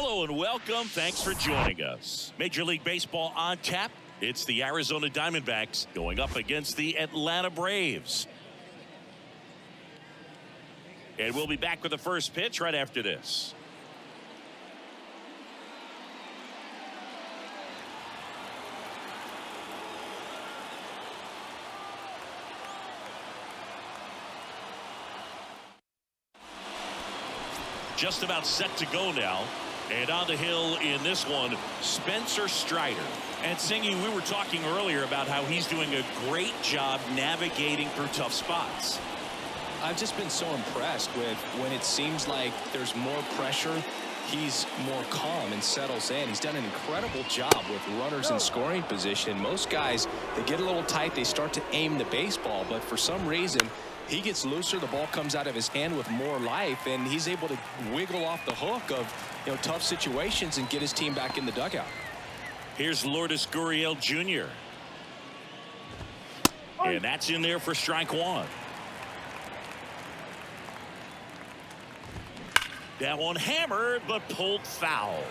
Hello and welcome. Thanks for joining us. Major League Baseball on tap. It's the Arizona Diamondbacks going up against the Atlanta Braves. And we'll be back with the first pitch right after this. Just about set to go now. And on the hill in this one, Spencer Strider. And Singy, we were talking earlier about how he's doing a great job navigating through tough spots. I've just been so impressed with when it seems like there's more pressure, he's more calm and settles in. He's done an incredible job with runners in scoring position. Most guys, they get a little tight, they start to aim the baseball, but for some reason, he gets looser, the ball comes out of his hand with more life, and he's able to wiggle off the hook of tough situations and get his team back in the dugout. Here's Lourdes Gurriel Jr. And that's in there for strike one. That one hammered, but pulled foul.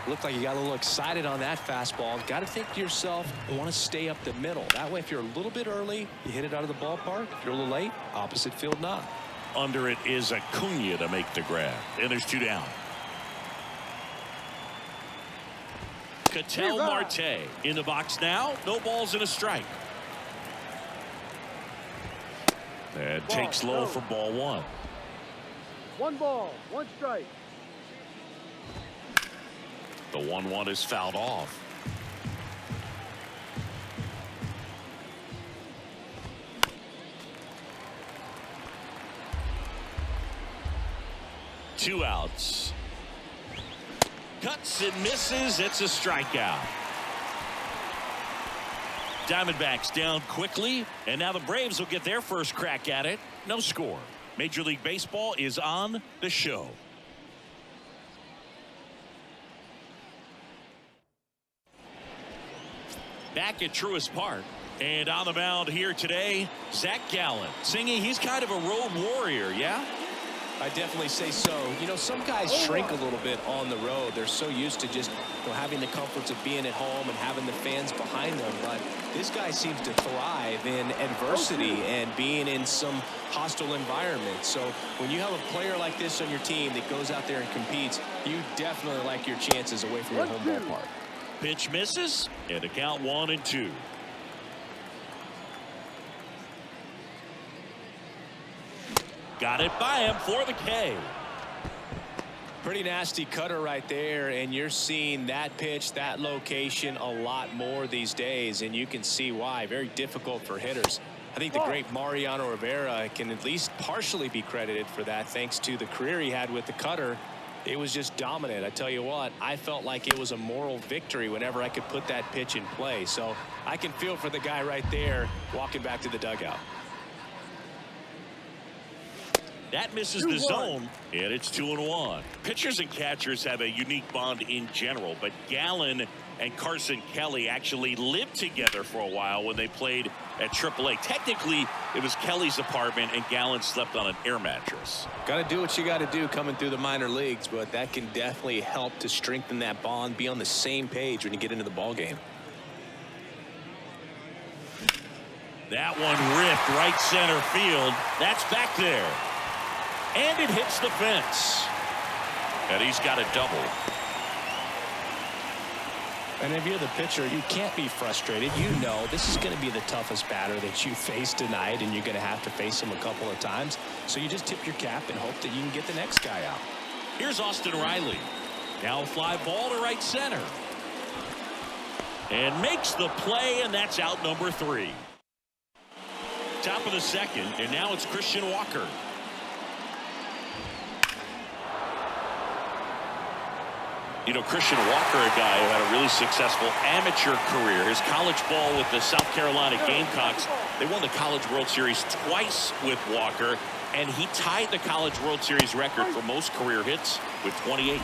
Looked like you got a little excited on that fastball. Got to think to yourself, you want to stay up the middle. That way, if you're a little bit early, you hit it out of the ballpark. If you're a little late, opposite field knock. Under it is Acuna to make the grab. And there's two down. Ketel Marte in the box now. No balls and a strike. And takes low for ball one. 1 ball, 1 strike. The 1-1 is fouled off. Two outs. Cuts and misses. It's a strikeout. Diamondbacks down quickly, and now the Braves will get their first crack at it. No score. Major League Baseball is on the show. Back at Truist Park, and on the mound here today, Zach Gallen. Singy, he's kind of a road warrior, yeah? I definitely say so. Some guys shrink a little bit on the road. They're so used to just having the comforts of being at home and having the fans behind them. But this guy seems to thrive in adversity and being in some hostile environment. So when you have a player like this on your team that goes out there and competes, you definitely like your chances away from your home ballpark. Pitch misses, and a count 1-2. Got it by him for the K. Pretty nasty cutter right there, and you're seeing that pitch, that location a lot more these days, and you can see why. Very difficult for hitters. I think the great Mariano Rivera can at least partially be credited for that, thanks to the career he had with the cutter. It was just dominant. I tell you what, I felt like it was a moral victory whenever I could put that pitch in play. So I can feel for the guy right there walking back to the dugout. That misses the zone, and it's 2-1. Pitchers and catchers have a unique bond in general, but Gallen and Carson Kelly actually lived together for a while when they played at AAA. Technically, it was Kelly's apartment, and Gallen slept on an air mattress. Got to do what you got to do coming through the minor leagues, but that can definitely help to strengthen that bond, be on the same page when you get into the ball game. That one ripped right center field. That's back there. And it hits the fence. And he's got a double. And if you're the pitcher, you can't be frustrated. This is going to be the toughest batter that you face tonight, and you're going to have to face him a couple of times. So you just tip your cap and hope that you can get the next guy out. Here's Austin Riley. Now fly ball to right center. And makes the play, and that's out number 3. Top of the second, and now it's Christian Walker. Christian Walker, a guy who had a really successful amateur career. His college ball with the South Carolina Gamecocks. They won the College World Series twice with Walker, and he tied the College World Series record for most career hits with 28.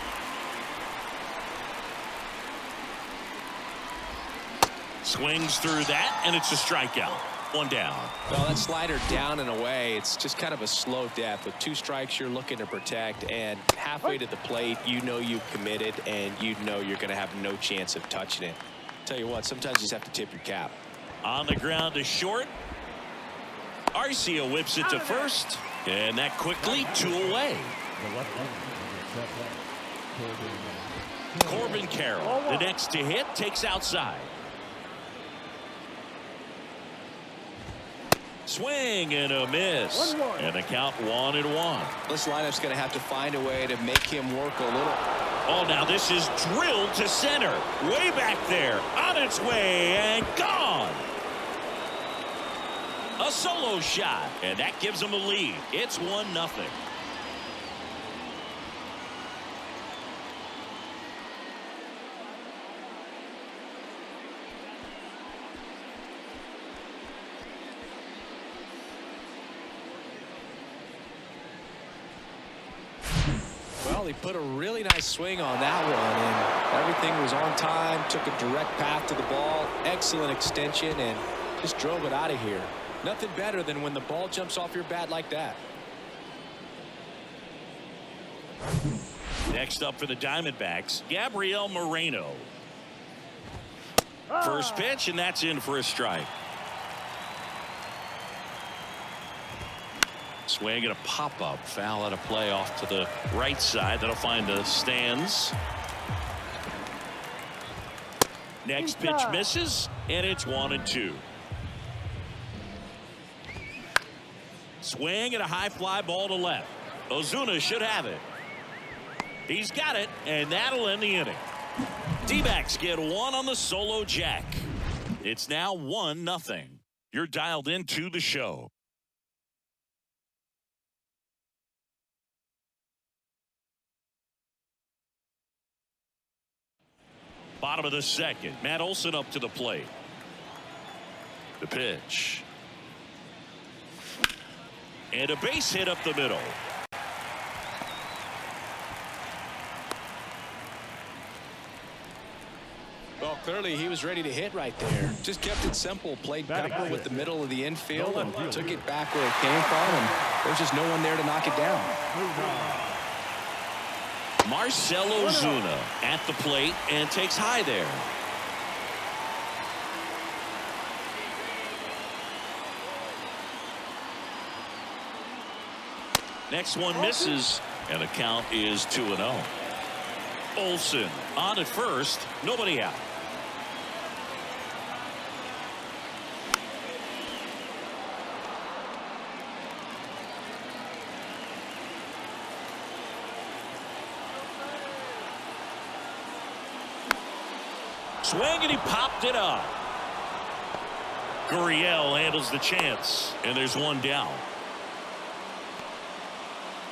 Swings through that, and it's a strikeout. One down. Well, that slider down and away, it's just kind of a slow death. With 2 strikes, you're looking to protect, and halfway to the plate, you know you've committed, and you know you're going to have no chance of touching it. Tell you what, sometimes you just have to tip your cap. On the ground to short. Arcia whips it to first, and that quickly 2 away. Corbin Carroll, the next to hit, takes outside. Swing and a miss. And the count 1-1. This lineup's going to have to find a way to make him work a little. Oh, now this is drilled to center. Way back there. On its way and gone. A solo shot. And that gives him a lead. It's 1-0. Well, he put a really nice swing on that one, and everything was on time. Took a direct path to the ball. Excellent extension, and just drove it out of here. Nothing better than when the ball jumps off your bat like that. Next up for the Diamondbacks, Gabriel Moreno. First pitch, and that's in for a strike. Swing and a pop-up. Foul out of play off to the right side. That'll find the stands. Next pitch misses, and it's 1-2. Swing and a high fly ball to left. Ozuna should have it. He's got it, and that'll end the inning. D-backs get 1 on the solo jack. It's now 1-0. You're dialed into the show. Bottom of the second. Matt Olson up to the plate. The pitch. And a base hit up the middle. Well, clearly he was ready to hit right there. Just kept it simple. Played pepper with the middle of the infield and took it back where it came from. And there's just no one there to knock it down. Marcell Ozuna at the plate and takes high there. Next one misses, and the count is 2-0. Olson on at first, nobody out. Swing, and he popped it up. Gurriel handles the chance, and there's one down.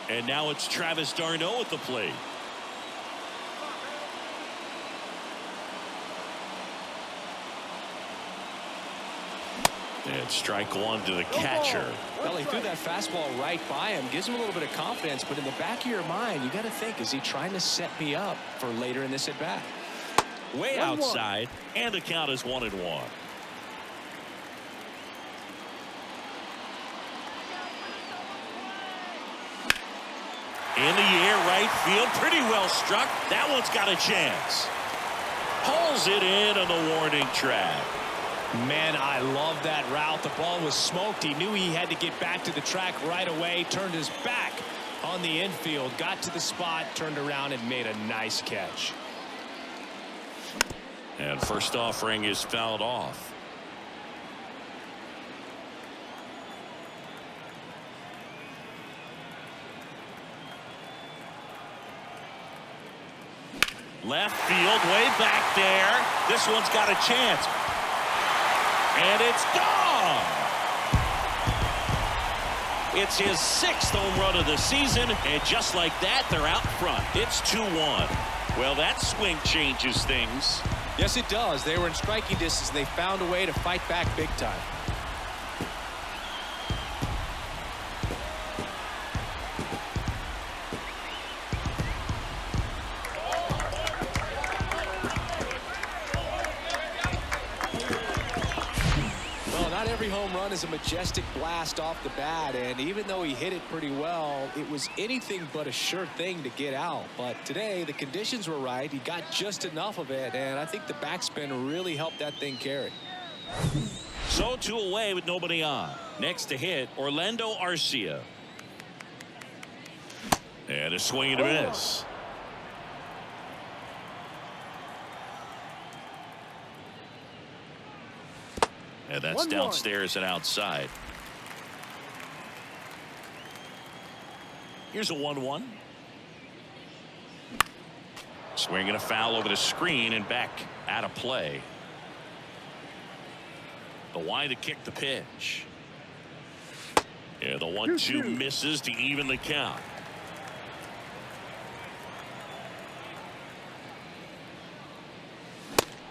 And now it's Travis d'Arnaud at the plate. And strike 1 to the catcher. Well, he threw that fastball right by him. Gives him a little bit of confidence, but in the back of your mind, you got to think, is he trying to set me up for later in this at bat? Way outside, and the count is 1-1. In the air, right field, pretty well struck. That one's got a chance. Pulls it in on the warning track. Man, I love that route. The ball was smoked. He knew he had to get back to the track right away. Turned his back on the infield. Got to the spot, turned around, and made a nice catch. And first offering is fouled off. Left field, way back there. This one's got a chance. And it's gone. It's his 6th home run of the season, and just like that, they're out front. It's 2-1. Well, that swing changes things. Yes, it does. They were in striking distance. They found a way to fight back big time. Not every home run is a majestic blast off the bat, and even though he hit it pretty well, it was anything but a sure thing to get out. But today, the conditions were right. He got just enough of it, and I think the backspin really helped that thing carry. So 2 away with nobody on. Next to hit, Orlando Arcia. And a swing and a miss. And that's downstairs and outside. Here's a 1-1. Swinging a foul over the screen and back out of play. The wide to kick the pitch. Yeah, the 1-2 misses to even the count.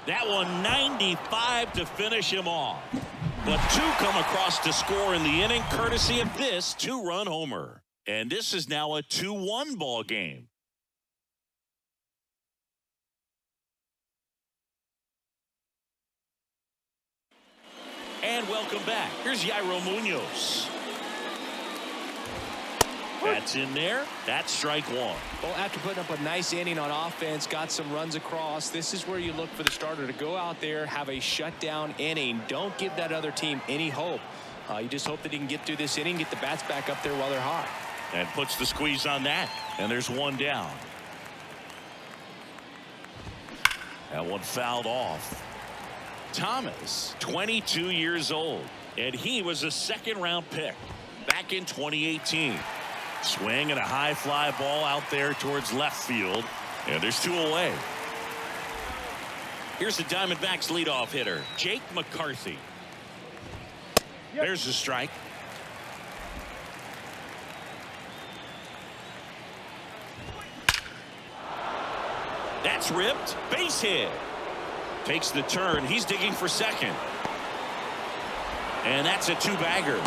That one 95 to finish him off. But 2 come across to score in the inning courtesy of this 2-run homer. And this is now a 2-1 ball game. And welcome back. Here's Yairo Munoz. That's in there. That's strike 1. Well, after putting up a nice inning on offense, got some runs across, this is where you look for the starter to go out there, have a shutdown inning. Don't give that other team any hope. You just hope that he can get through this inning, get the bats back up there while they're hot. And puts the squeeze on that. And there's 1 down. That one fouled off. Thomas, 22 years old. And he was a 2nd-round pick back in 2018. Swing and a high fly ball out there towards left field. And there's 2 away. Here's the Diamondbacks leadoff hitter, Jake McCarthy. There's the strike. That's ripped. Base hit. Takes the turn. He's digging for second. And that's a 2-bagger.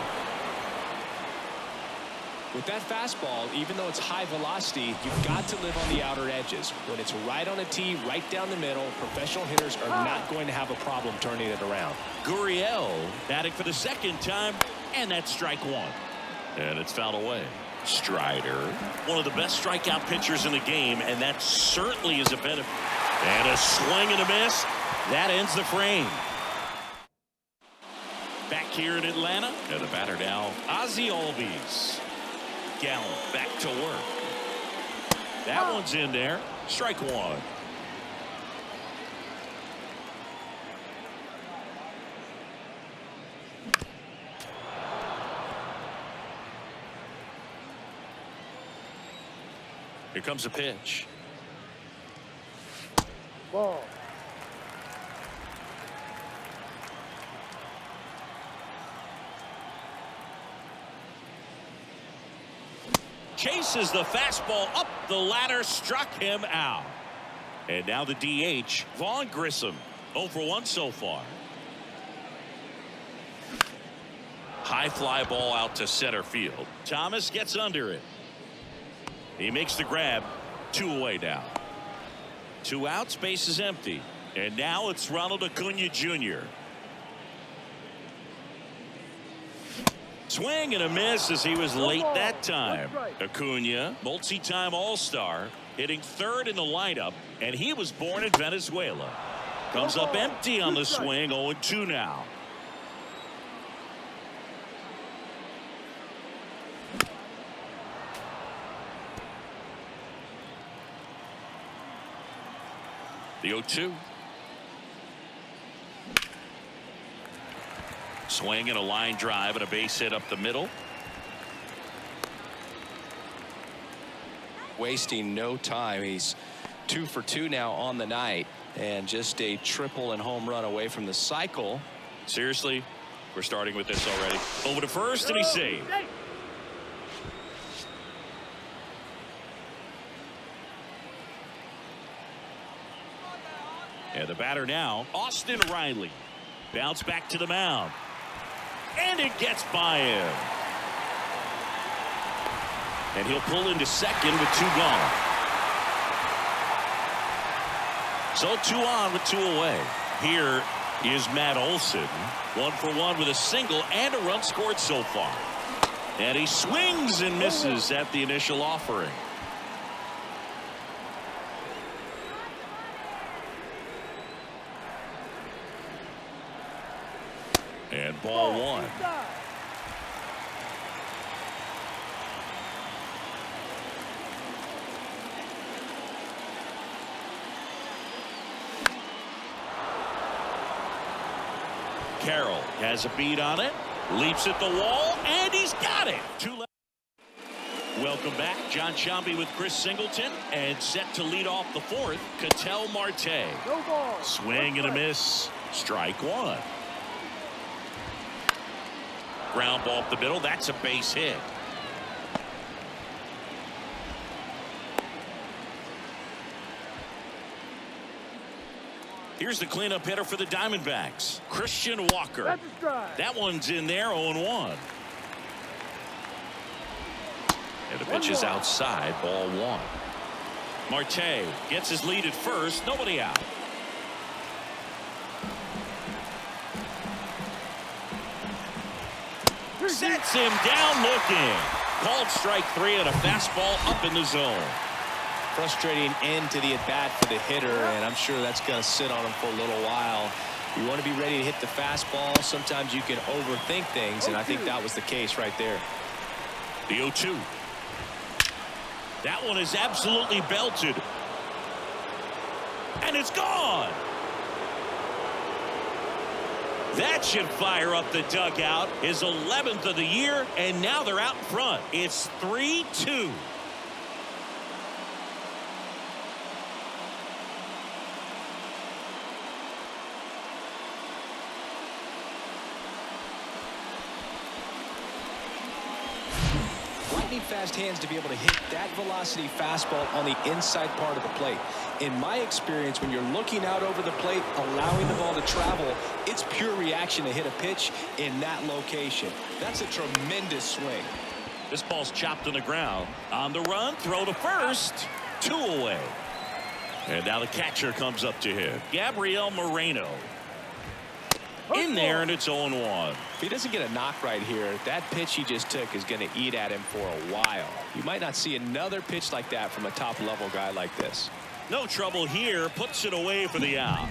With that fastball, even though it's high velocity, you've got to live on the outer edges. When it's right on a tee, right down the middle, professional hitters are not going to have a problem turning it around. Gurriel batting for the 2nd time, and that's strike 1. And it's fouled away. Strider, one of the best strikeout pitchers in the game, and that certainly is a benefit. And a swing and a miss. That ends the frame. Back here in Atlanta, and the batter now, Ozzy Albies. Gallen back to work. That one's in there. Strike 1. Here comes a pitch. Ball. Chases the fastball up the ladder, struck him out. And now the DH, Vaughn Grissom, 0 for 1 so far. High fly ball out to center field. Thomas gets under it. He makes the grab. 2 away now. 2 outs, base is empty. And now it's Ronald Acuna Jr. Swing and a miss as he was late that time. Acuna, multi-time All-Star, hitting 3rd in the lineup, and he was born in Venezuela. Comes up empty on the swing, 0-2 now. The 0-2. Swing and a line drive and a base hit up the middle. Wasting no time. He's 2 for 2 now on the night, and just a triple and home run away from the cycle. Seriously, we're starting with this already. Over to first, and he's saved. And the batter now, Austin Riley. Bounce back to the mound. And it gets by him. And he'll pull into second with 2 gone. So 2 on with 2 away. Here is Matt Olson. 1 for 1 with a single and a run scored so far. And he swings and misses at the initial offering. And ball 1. Carroll has a beat on it, leaps at the wall, and he's got it. Welcome back. John Sciambi with Chris Singleton, and set to lead off the 4th, Ketel Marte. No ball. Swing and a miss. Strike 1. Ground ball up the middle. That's a base hit. Here's the cleanup hitter for the Diamondbacks, Christian Walker. That's a strike. That one's in there, 0-1. And the pitch is outside, ball 1. Marte gets his lead at first, nobody out. Sets him down looking. Called strike 3 and a fastball up in the zone. Frustrating end to the at-bat for the hitter, and I'm sure that's going to sit on him for a little while. You want to be ready to hit the fastball. Sometimes you can overthink things, and I think that was the case right there. The 0-2. That one is absolutely belted. And it's gone. That should fire up the dugout. His 11th of the year, and now they're out in front. It's 3-2. Fast hands to be able to hit that velocity fastball on the inside part of the plate. In my experience, when you're looking out over the plate, allowing the ball to travel, it's pure reaction to hit a pitch in that location. That's a tremendous swing. This ball's chopped on the ground. On the run, throw to first. 2 away. And now the catcher comes up to him, Gabriel Moreno. In there, and it's 0-1. If he doesn't get a knock right here, that pitch he just took is going to eat at him for a while. You might not see another pitch like that from a top-level guy like this. No trouble here. Puts it away for the out.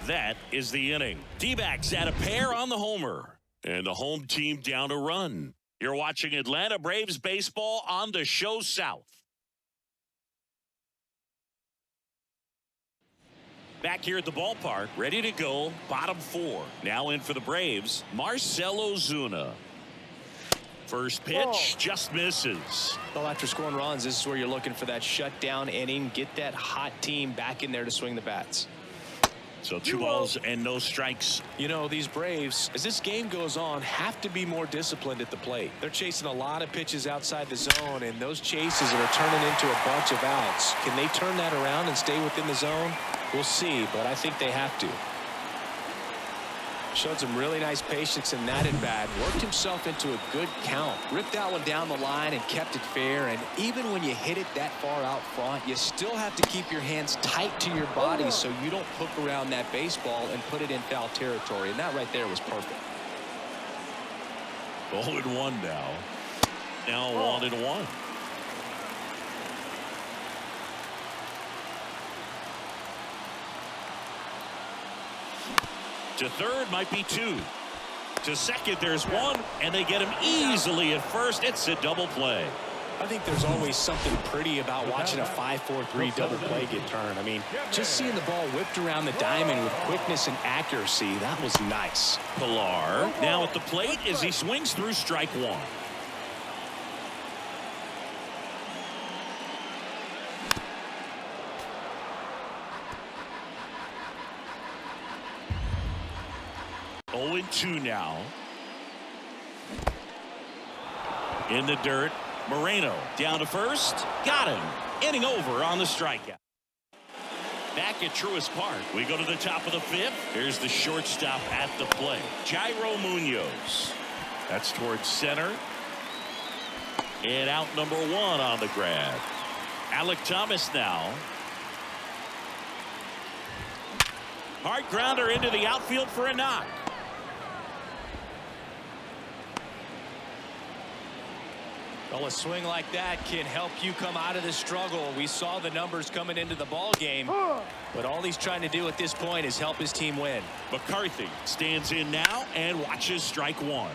That is the inning. D-backs at a pair on the homer. And the home team down a run. You're watching Atlanta Braves baseball on the Show South. Back here at the ballpark, ready to go, bottom 4. Now in for the Braves, Marcell Ozuna. First pitch, just misses. Well, after scoring runs, this is where you're looking for that shutdown inning. Get that hot team back in there to swing the bats. So 2 balls and no strikes. You know, these Braves, as this game goes on, have to be more disciplined at the plate. They're chasing a lot of pitches outside the zone, and those chases are turning into a bunch of outs. Can they turn that around and stay within the zone? We'll see, but I think they have to. Showed some really nice patience in that at bat. Worked himself into a good count. Ripped that one down the line and kept it fair. And even when you hit it that far out front, you still have to keep your hands tight to your body so you don't hook around that baseball and put it in foul territory. And that right there was perfect. 0-1 now. Now 1-1. To third might be 2. To second there's 1, and they get him easily at first. It's a double play. I think there's always something pretty about watching a 5-4-3 double play get turned. I mean, just seeing the ball whipped around the diamond with quickness and accuracy, that was nice. Pilar now at the plate as he swings through strike 1. Oh, 2 now. In the dirt, Moreno down to first. Got him. Inning over on the strikeout. Back at Truist Park, we go to the top of the 5th. Here's the shortstop at the plate, Jairo Munoz. That's towards center. And out number 1 on the grab. Alec Thomas now. Hard grounder into the outfield for a knock. Well, a swing like that can help you come out of the struggle. We saw the numbers coming into the ball game, but all he's trying to do at this point is help his team win. McCarthy stands in now and watches strike one.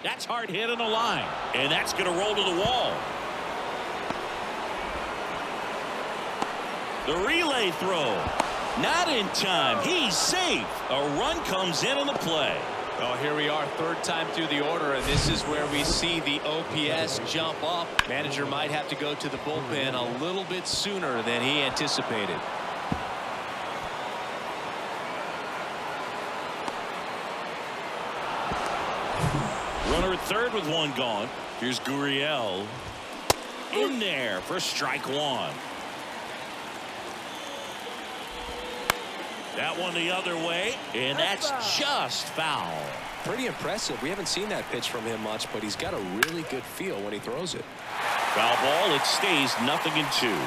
That's hard hit on the line, and that's going to roll to the wall. The relay throw, not in time. He's safe. A run comes in on the play. Well, here we are, third time through the order, and this is where we see the OPS jump up. Manager might have to go to the bullpen a little bit sooner than he anticipated. Runner at third with one gone. Here's Gurriel in there for strike one. That one the other way, and that's just foul. Pretty impressive. We haven't seen that pitch from him much, but he's got a really good feel when he throws it. Foul ball. It stays 0-2.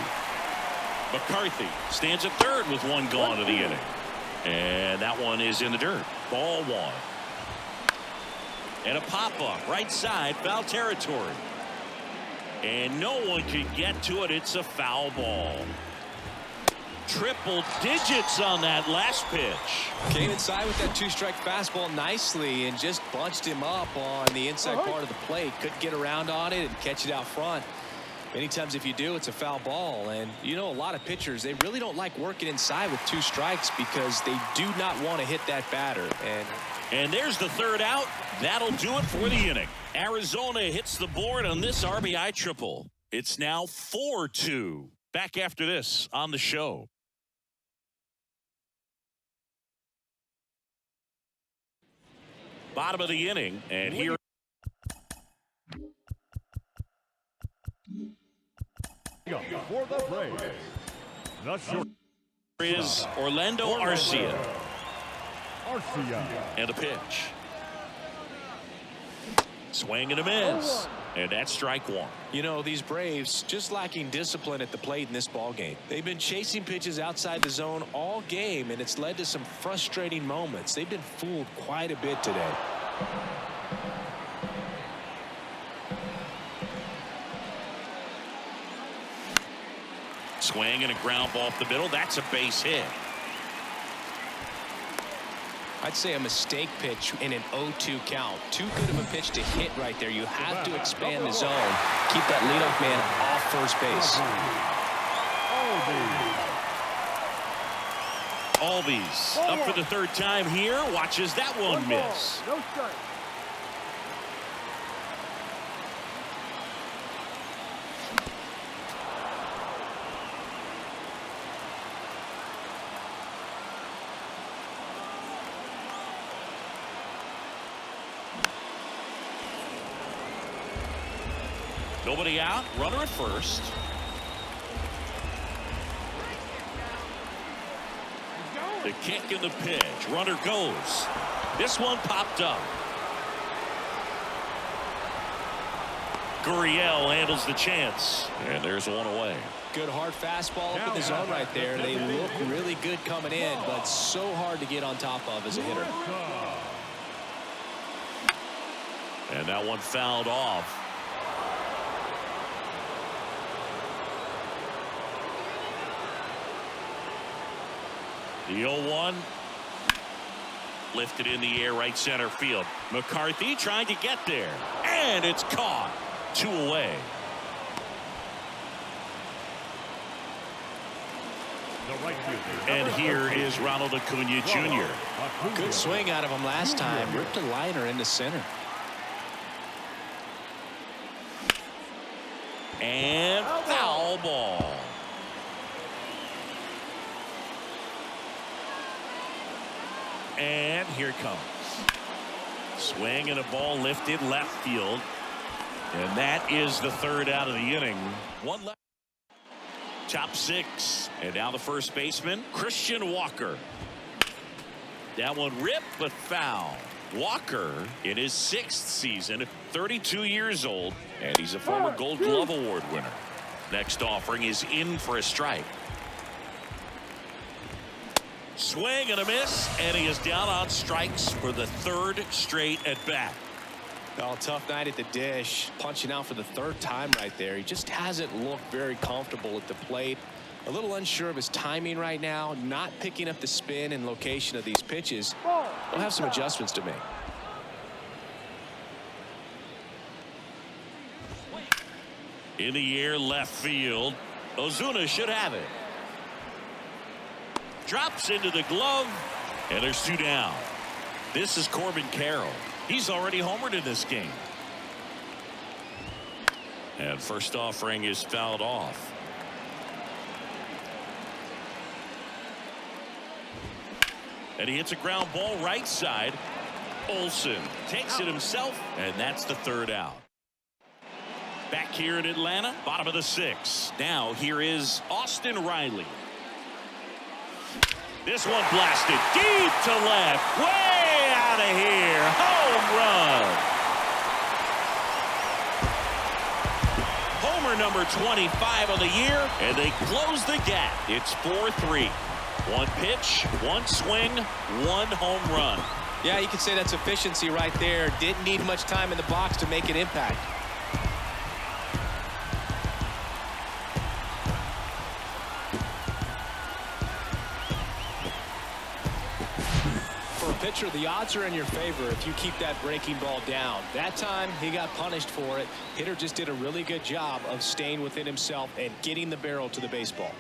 McCarthy stands at third with one gone of the inning, and that one is in the dirt. Ball one. And a pop-up right side, foul territory. And no one can get to it. It's a foul ball. Triple digits on that last pitch. Came inside with that two-strike fastball nicely and just bunched him up on the inside part of the plate. Couldn't get around on it and catch it out front. Many times if you do, it's a foul ball. And you know, a lot of pitchers, they really don't like working inside with two strikes because they do not want to hit that batter. And there's the third out. That'll do it for the inning. Arizona hits the board on this RBI triple. It's now 4-2. Back after this on the show. Bottom of the inning, and here for the Braves, the short is Orlando Arcia. Arcia. And a pitch. Swing and a miss. And that's strike one. You know, these Braves just lacking discipline at the plate in this ball game. They've been chasing pitches outside the zone all game, and it's led to some frustrating moments. They've been fooled quite a bit today. Swing and a ground ball up the middle. That's a base hit. I'd say a mistake pitch in an 0-2 count. Too good of a pitch to hit right there. You have to expand the zone. Keep that leadoff man off first base. Albies up for the third time here. Watches that one miss. No strike. Nobody out. Runner at first. The kick and the pitch. Runner goes. This one popped up. Gurriel handles the chance. And there's one away. Good hard fastball up in the zone right there. They look really good coming in, but so hard to get on top of as a hitter. And that one fouled off. The 0-1 lifted in the air right center field. McCarthy trying to get there, and it's caught. 2 away. And here is Ronald Acuna Jr. Good swing out of him last time. Ripped a liner into center. And foul ball. And here it comes. Swing and a ball lifted left field. And that is the third out of the inning. One left. Top 6. And now the first baseman, Christian Walker. That one ripped but foul. Walker in his 6th season, 32 years old, and he's a former Gold Glove Award winner. Next offering is in for a strike. Swing and a miss, and he is down on strikes for the third straight at bat. Oh, tough night at the dish, punching out for the third time right there. He just hasn't looked very comfortable at the plate. A little unsure of his timing right now, not picking up the spin and location of these pitches. He'll have some adjustments to make. In the air, left field. Ozuna should have it. Drops into the glove, and there's 2 down. This is Corbin Carroll. He's already homered in this game. And first offering is fouled off. And he hits a ground ball right side. Olson takes it himself, and that's the 3rd out. Back here in Atlanta, bottom of the 6th. Now here is Austin Riley. This one blasted deep to left, way out of here. Home run. Homer number 25 of the year, and they close the gap. It's 4-3. 1 pitch, 1 swing, 1 home run. Yeah, you could say that's efficiency right there. Didn't need much time in the box to make an impact. For a pitcher, the odds are in your favor if you keep that breaking ball down. That time, he got punished for it. Hitter just did a really good job of staying within himself and getting the barrel to the baseball.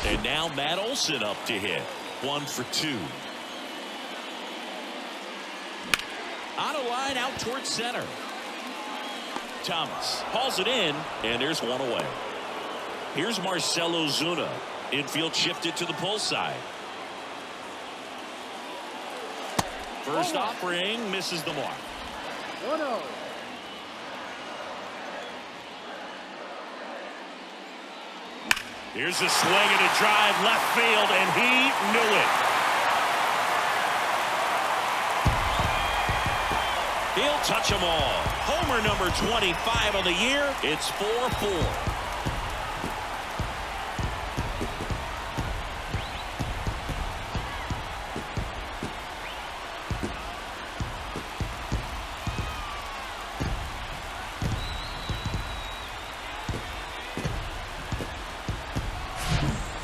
And now Matt Olson up to hit. 1 for 2. On a line out towards center. Thomas hauls it in, and there's 1 away. Here's Marcell Ozuna. Infield shifted to the pull side. First offering misses the mark. 1-0. Here's a swing and a drive left field, and he knew it. He'll touch them all. Homer number 25 of the year. It's 4-4.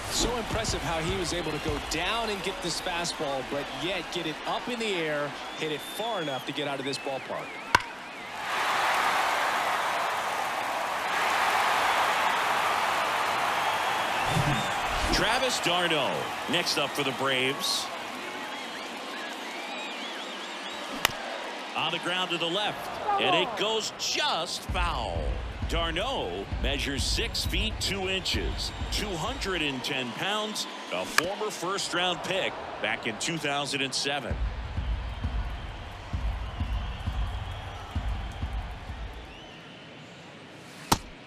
So impressive how he was able to go down and get this fastball, but yet get it up in the air, hit it far enough to get out of this ballpark. Travis d'Arnaud next up for the Braves. On the ground to the left, and it goes just foul. d'Arnaud measures 6 feet 2 inches, 210 pounds, a former first-round pick back in 2007.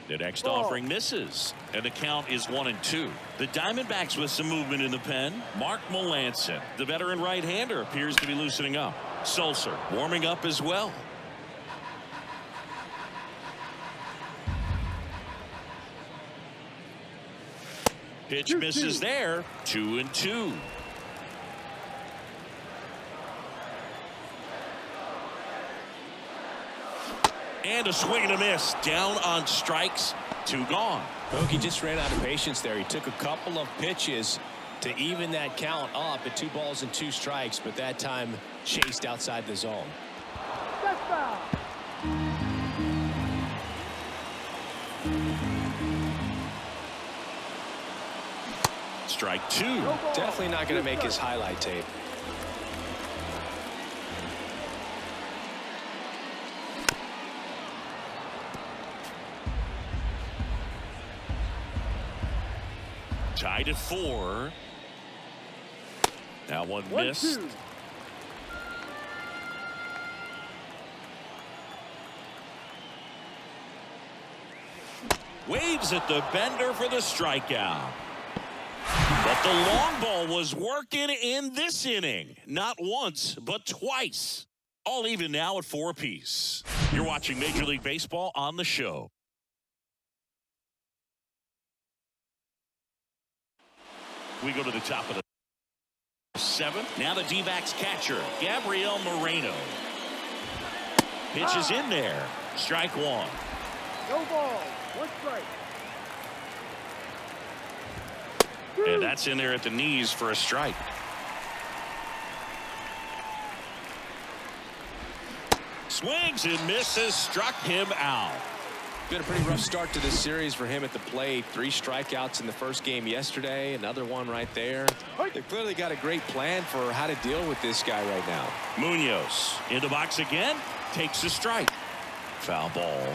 The next offering misses, and the count is 1-2. The Diamondbacks with some movement in the pen. Mark Melanson, the veteran right-hander, appears to be loosening up. Sulser warming up as well. Pitch misses there. 2-2. And a swing and a miss. Down on strikes. 2 gone. Hokie just ran out of patience there. He took a couple of pitches to even that count up at 2 balls and 2 strikes, but that time chased outside the zone. That's foul. Strike 2. Definitely not going to make his highlight tape. Tied at 4. Now one missed. 1-2. Waves at the bender for the strikeout. The But the long ball was working in this inning. Not once, but twice. All even now at 4 apiece. You're watching Major League Baseball on the show. We go to the top of the 7th. Now the D-backs catcher, Gabriel Moreno. Pitch is in there. Strike 1. No ball. 1 strike. And that's in there at the knees for a strike. Swings and misses, struck him out. Been a pretty rough start to this series for him at the plate. 3 strikeouts in the first game yesterday. Another one right there. They've clearly got a great plan for how to deal with this guy right now. Munoz in the box again. Takes a strike. Foul ball.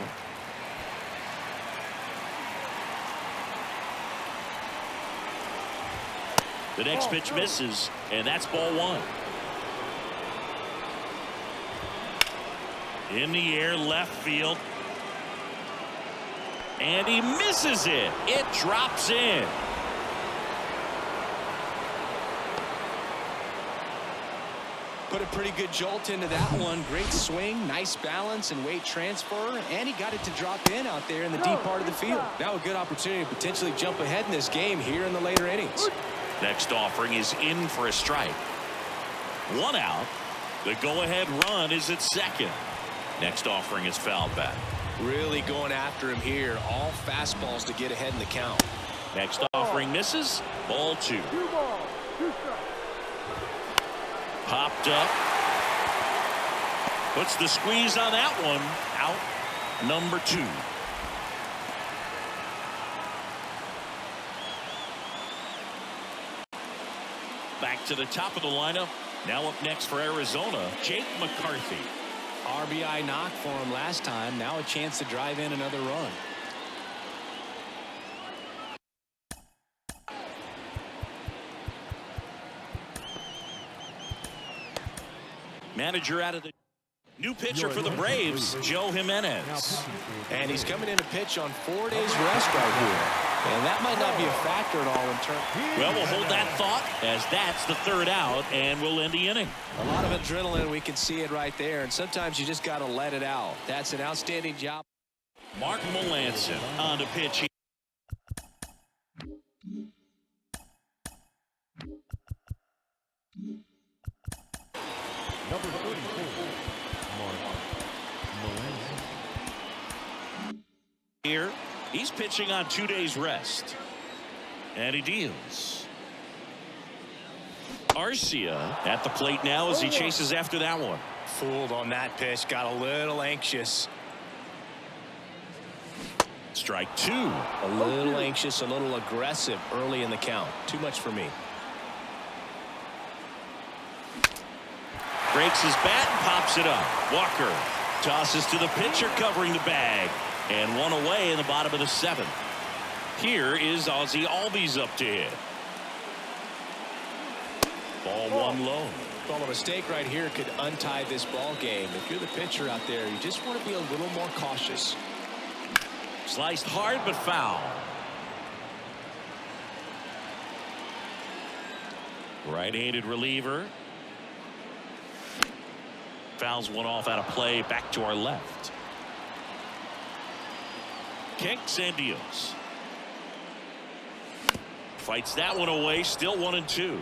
The next pitch misses, and that's ball 1. In the air, left field. And he misses it. It drops in. Put a pretty good jolt into that one. Great swing, nice balance and weight transfer, and he got it to drop in out there in the deep part of the field. Now a good opportunity to potentially jump ahead in this game here in the later innings. Next offering is in for a strike. 1 out. The go-ahead run is at second. Next offering is fouled back. Really going after him here. All fastballs to get ahead in the count. Next offering misses. Ball 2. 2 balls. 2 strikes. Popped up. Puts the squeeze on that one. Out number 2. Back to the top of the lineup. Now up next for Arizona, Jake McCarthy. RBI knock for him last time. Now a chance to drive in another run. Manager out of the new pitcher for the Braves, Joe Jimenez. And he's coming in to pitch on 4 days rest right here. And that might not be a factor at all in terms. Well, we'll hold that thought as that's the 3rd out, and we'll end the inning. A lot of adrenaline. We can see it right there. And sometimes you just got to let it out. That's an outstanding job. Mark Melanson on to pitch. Number 34, Mark Melanson. Here, he's pitching on 2 days rest. And he deals. Arcia at the plate now as he chases after that one. Fooled on that pitch. Got a little anxious. Strike 2. A little anxious, a little aggressive early in the count. Too much for me. Breaks his bat and pops it up. Walker tosses to the pitcher covering the bag. And 1 away in the bottom of the 7th. Here is Ozzy Albies up to hit. Ball 1 low. Well, a mistake right here could untie this ball game. If you're the pitcher out there, you just want to be a little more cautious. Sliced hard but foul. Right-handed reliever. Fouls one off out of play. Back to our left. Kicks and deals. Fights that one away. Still 1-2.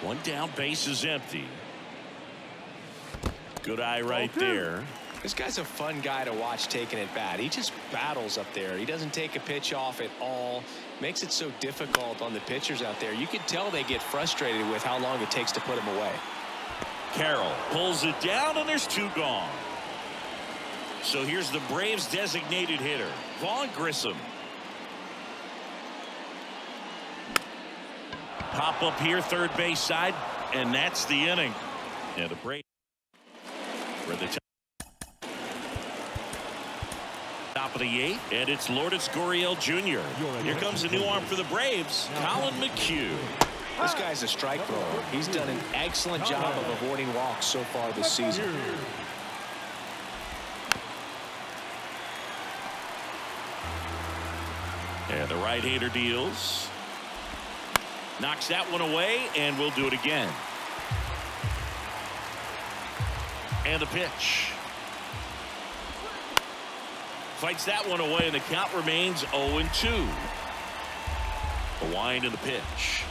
1 down, base is empty. Good eye right there. This guy's a fun guy to watch taking at bat. He just battles up there. He doesn't take a pitch off at all. Makes it so difficult on the pitchers out there. You can tell they get frustrated with how long it takes to put him away. Carroll pulls it down, and there's 2 gone. So here's the Braves designated hitter, Vaughn Grissom. Pop up here, third base side, and that's the inning. And the Braves for the top of the 8th, and it's Lourdes Gurriel Jr. Here comes a new arm for the Braves, Colin McHugh. This guy's a strike thrower. He's done an excellent job of avoiding walks so far this season. And the right-hander deals. Knocks that one away, and we'll do it again. And the pitch. Fights that one away, and the count remains 0-2. The wind and the pitch.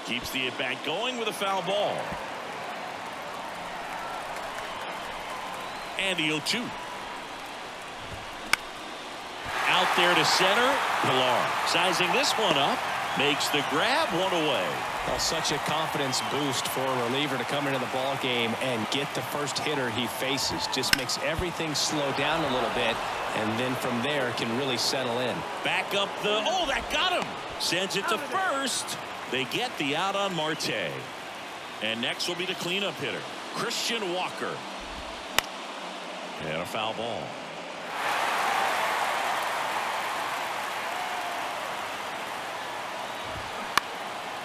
Keeps the at-bat going with a foul ball. And the 0-2. Out there to center. Pilar sizing this one up. Makes the grab, one away. Well, such a confidence boost for a reliever to come into the ball game and get the first hitter he faces. Just makes everything slow down a little bit, and then from there can really settle in. Back up the, oh, that got him. Sends it to first. They get the out on Marte. And next will be the cleanup hitter, Christian Walker. And a foul ball.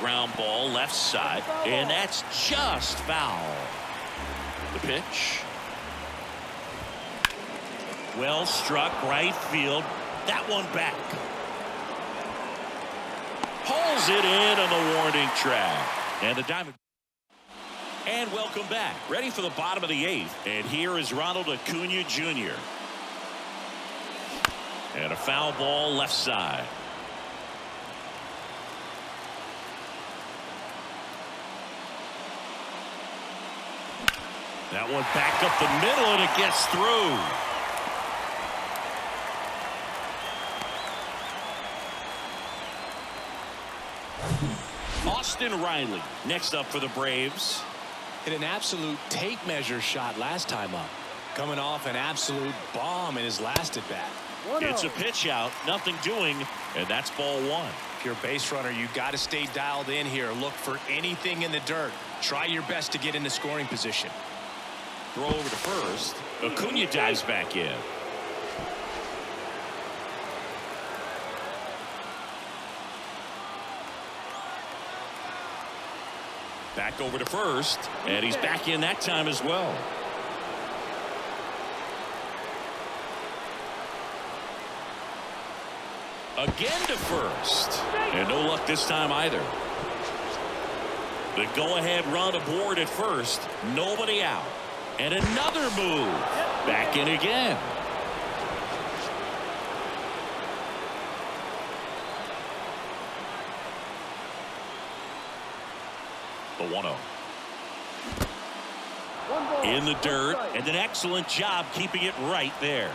Ground ball left side, and that's just foul. The pitch. Well struck, right field. That one back. Pulls it in on the warning track. And the Diamondbacks. And welcome back. Ready for the bottom of the 8th. And here is Ronald Acuna Jr. And a foul ball left side. That one back up the middle, and it gets through. Austin Riley next up for the Braves. Hit an absolute tape measure shot last time up. Coming off an absolute bomb in his last at bat. It's a pitch out, nothing doing, and that's ball 1. If you're a base runner, you got to stay dialed in here. Look for anything in the dirt. Try your best to get into scoring position. Throw over to first. Acuna dives back in. Back over to first, and he's back in that time as well. Again to first, and no luck this time either. The go-ahead run aboard at first, nobody out. And another move. Back in again. The 1-0. In the dirt, and an excellent job keeping it right there.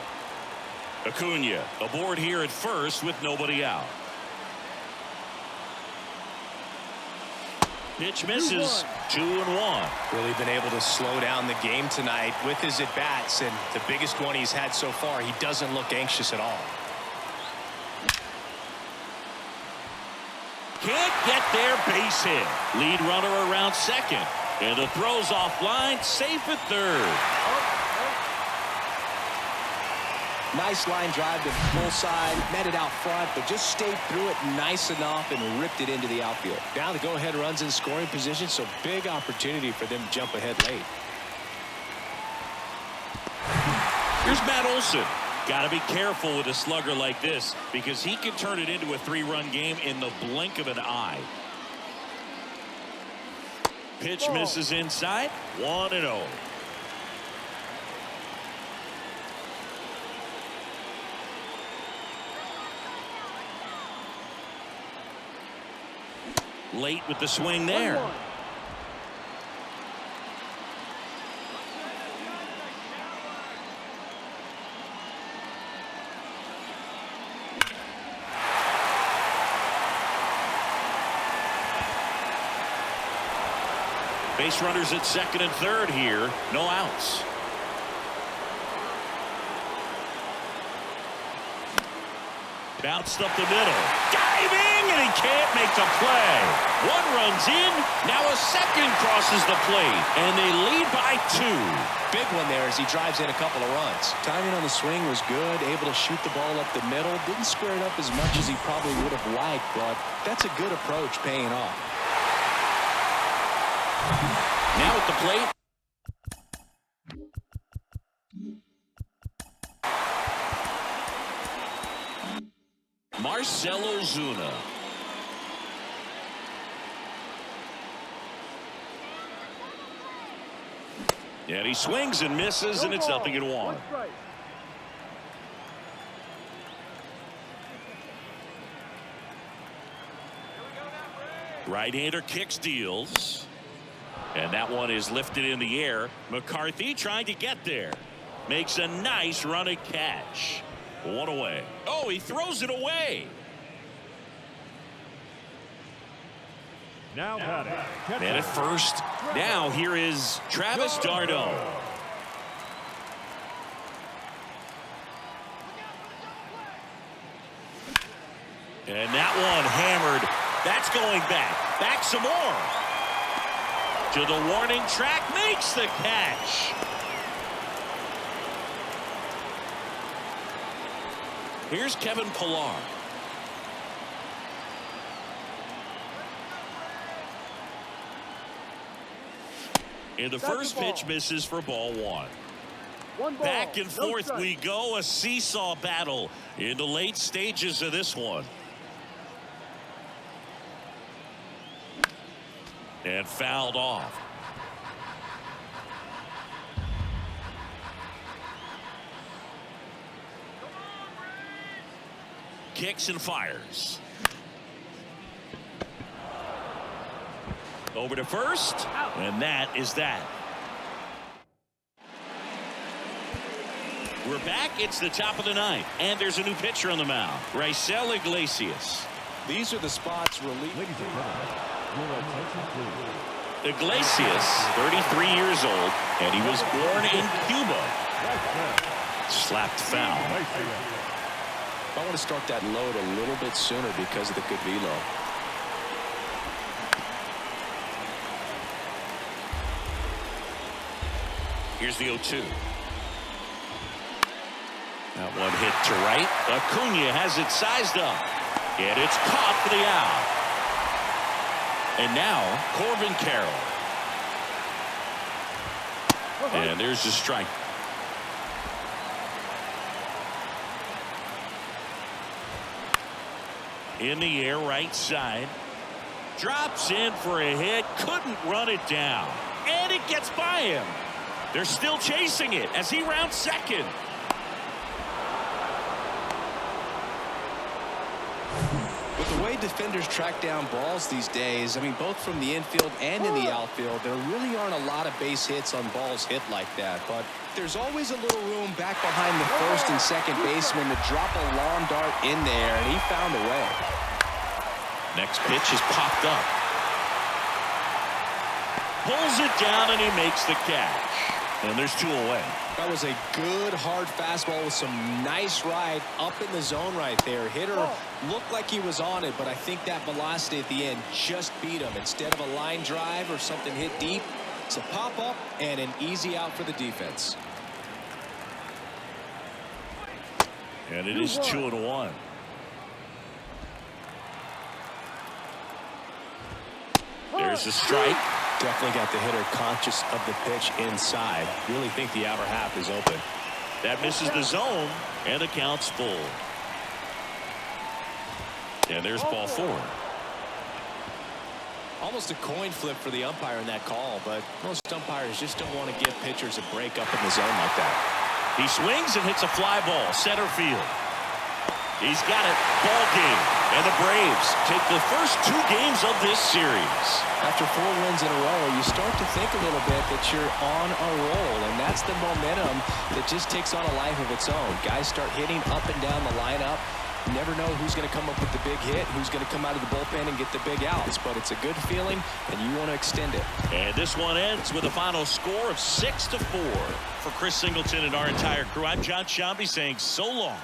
Acuna aboard here at first with nobody out. Pitch misses. 2-1. Really been able to slow down the game tonight with his at-bats, and the biggest one he's had so far, he doesn't look anxious at all. Can't get their base hit. Lead runner around second. And the throw's offline, safe at third. Nice line drive to full side, met it out front, but just stayed through it nice enough and ripped it into the outfield. Now the go-ahead runs in scoring position, so big opportunity for them to jump ahead late. Here's Matt Olson. Got to be careful with a slugger like this because he can turn it into a 3-run game in the blink of an eye. Pitch misses inside. 1-0. Late with the swing there. Base runners at second and third here. No outs. Bounced up the middle. Diving, and he can't make the play. One runs in. Now a second crosses the plate, and they lead by 2. Big one there as he drives in a couple of runs. Timing on the swing was good, able to shoot the ball up the middle. Didn't square it up as much as he probably would have liked, but that's a good approach paying off. Now at the plate. Marcell Ozuna. And he swings and misses, and it's 0-1. Right-hander kicks, deals. And that one is lifted in the air. McCarthy trying to get there. Makes a nice running catch. One away. Oh, he throws it away. Now batting. And at first, now here is Travis d'Arnaud. And that one hammered. That's going back. Back some more. To the warning track, makes the catch. Here's Kevin Pillar. And the first pitch misses for ball one. Back and forth we go, a seesaw battle in the late stages of this one. And fouled off. Kicks and fires. Over to first, and that is that. We're back. It's the top of the ninth, and there's a new pitcher on the mound, Marcell Iglesias. These are the spots where Ladies and gentlemen, your attention please. Iglesias, 33 years old, and he was born in Cuba. Slapped foul. I want to start that load a little bit sooner because of the good velo. Here's the 0-2. That one hit to right. Acuna has it sized up. And it's caught for the out. And now Corbin Carroll. And there's the strike. In the air, right side. Drops in for a hit. Couldn't run it down. And it gets by him. They're still chasing it as he rounds second. With the way defenders track down balls these days, I mean, both from the infield and in the outfield, there really aren't a lot of base hits on balls hit like that. But there's always a little room back behind the first and second baseman to drop a long dart in there, and he found a way. Next pitch is popped up. Pulls it down, and he makes the catch. And there's two away. That was a good hard fastball with some nice ride up in the zone right there. Hitter looked like he was on it, but I think that velocity at the end just beat him. Instead of a line drive or something hit deep, it's a pop up and an easy out for the defense. And it is 2-1. There's a strike. Definitely got the hitter conscious of the pitch inside. Really think the outer half is open. That misses the zone, and the count's full. And there's ball four. Almost a coin flip for the umpire in that call, but most umpires just don't want to give pitchers a break up in the zone like that. He swings and hits a fly ball, center field. He's got it. Ball game. And the Braves take the first two games of this series. After 4 wins in a row, you start to think a little bit that you're on a roll, and that's the momentum that just takes on a life of its own. Guys start hitting up and down the lineup. You never know who's going to come up with the big hit, who's going to come out of the bullpen and get the big outs, but it's a good feeling, and you want to extend it. And this one ends with a final score of 6-4. For Chris Singleton and our entire crew, I'm John Shambi saying so long.